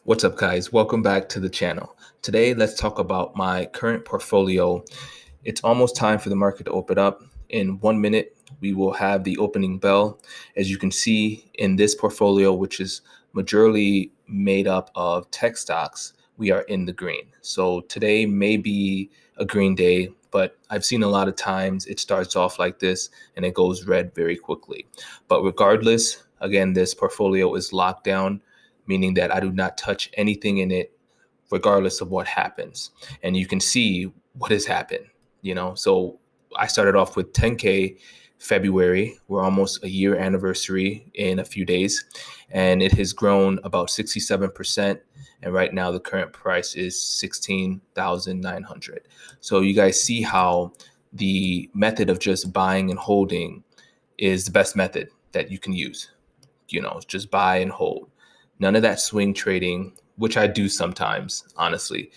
What's up, guys? Welcome back to the channel. Today, let's talk about my current portfolio. It's almost time for the market to open up. In 1 minute, we will have the opening bell. As you can see in this portfolio, which is majorly made up of tech stocks, we are in the green. So today may be a green day, but I've seen a lot of times it starts off like this and it goes red very quickly. But regardless, again, this portfolio is locked down, meaning that I do not touch anything in it regardless of what happens. And you can see what has happened. So I started off with 10K February. We're almost a year anniversary in a few days, and it has grown about 67%. And right now the current price is 16,900. So you guys see how the method of just buying and holding is the best method that you can use. Just buy and hold. None of that swing trading, which I do sometimes, honestly.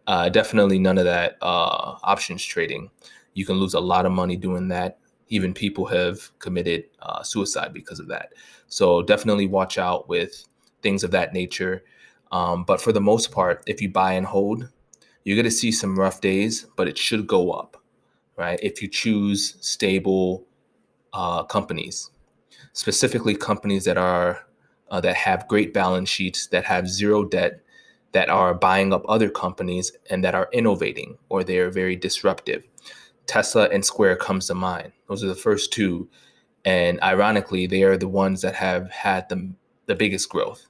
Definitely none of that options trading. You can lose a lot of money doing that. Even people have committed suicide because of that. So definitely watch out with things of that nature. But for the most part, if you buy and hold, you're going to see some rough days, but it should go up, right? If you choose stable companies, specifically companies that have great balance sheets, that have zero debt, that are buying up other companies, and that are innovating or they are very disruptive. Tesla and Square comes to mind. Those are the first two, and ironically, they are the ones that have had the biggest growth.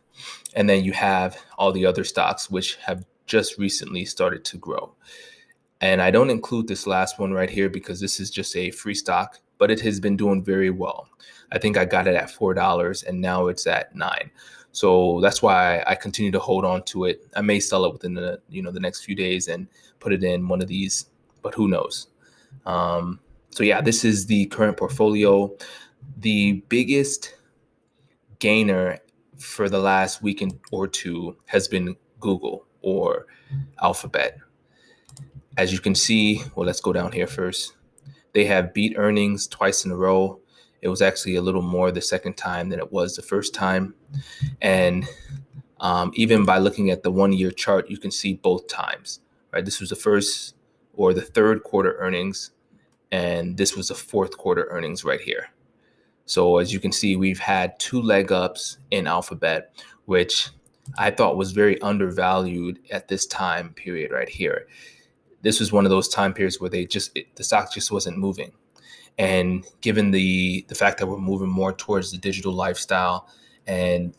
And then you have all the other stocks which have just recently started to grow. And I don't include this last one right here because this is just a free stock, but it has been doing very well. I think I got it at $4 and now it's at $9. So that's why I continue to hold on to it. I may sell it within the next few days and put it in one of these, but who knows? So yeah, this is the current portfolio. The biggest gainer for the last week or two has been Google or Alphabet. As you can see, well, let's go down here first. They have beat earnings twice in a row. It was actually a little more the second time than it was the first time. And even by looking at the 1 year chart, you can see both times, right? This was the first or the third quarter earnings, and this was the fourth quarter earnings right here. So as you can see, we've had two leg ups in Alphabet, which I thought was very undervalued at this time period right here. This was one of those time periods where the stock just wasn't moving. And given the fact that we're moving more towards the digital lifestyle, and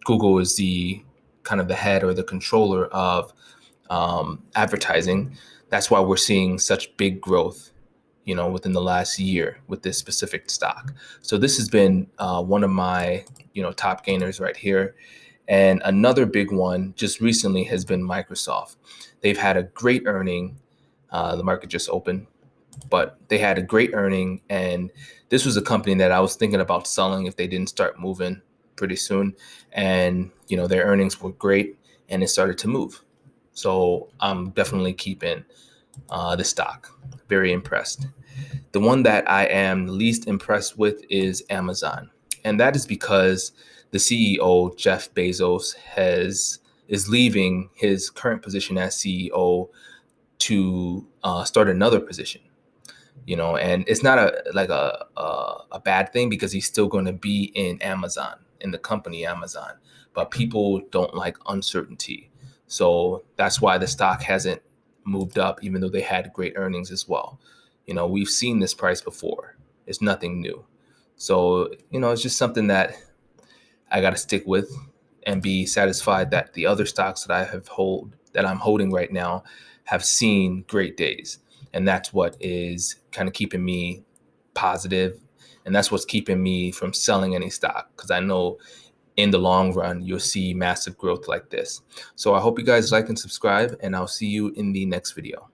Google is the kind of the head or the controller of advertising, that's why we're seeing such big growth, within the last year with this specific stock. So this has been one of my top gainers right here. And another big one just recently has been Microsoft. They've had a great earning. The market just opened, but they had a great earning. And this was a company that I was thinking about selling if they didn't start moving pretty soon. And, their earnings were great and it started to move. So I'm definitely keeping the stock. Very impressed. The one that I am least impressed with is Amazon. And that is because the CEO, Jeff Bezos, is leaving his current position as CEO to start another position. And it's not a bad thing because he's still going to be in Amazon, in the company Amazon. But people don't like uncertainty. So that's why the stock hasn't moved up, even though they had great earnings as well. We've seen this price before. It's nothing new. So, it's just something that I got to stick with and be satisfied that the other stocks that I'm holding right now have seen great days. And that's what is kind of keeping me positive. And that's what's keeping me from selling any stock, because I know in the long run, you'll see massive growth like this. So I hope you guys like and subscribe, and I'll see you in the next video.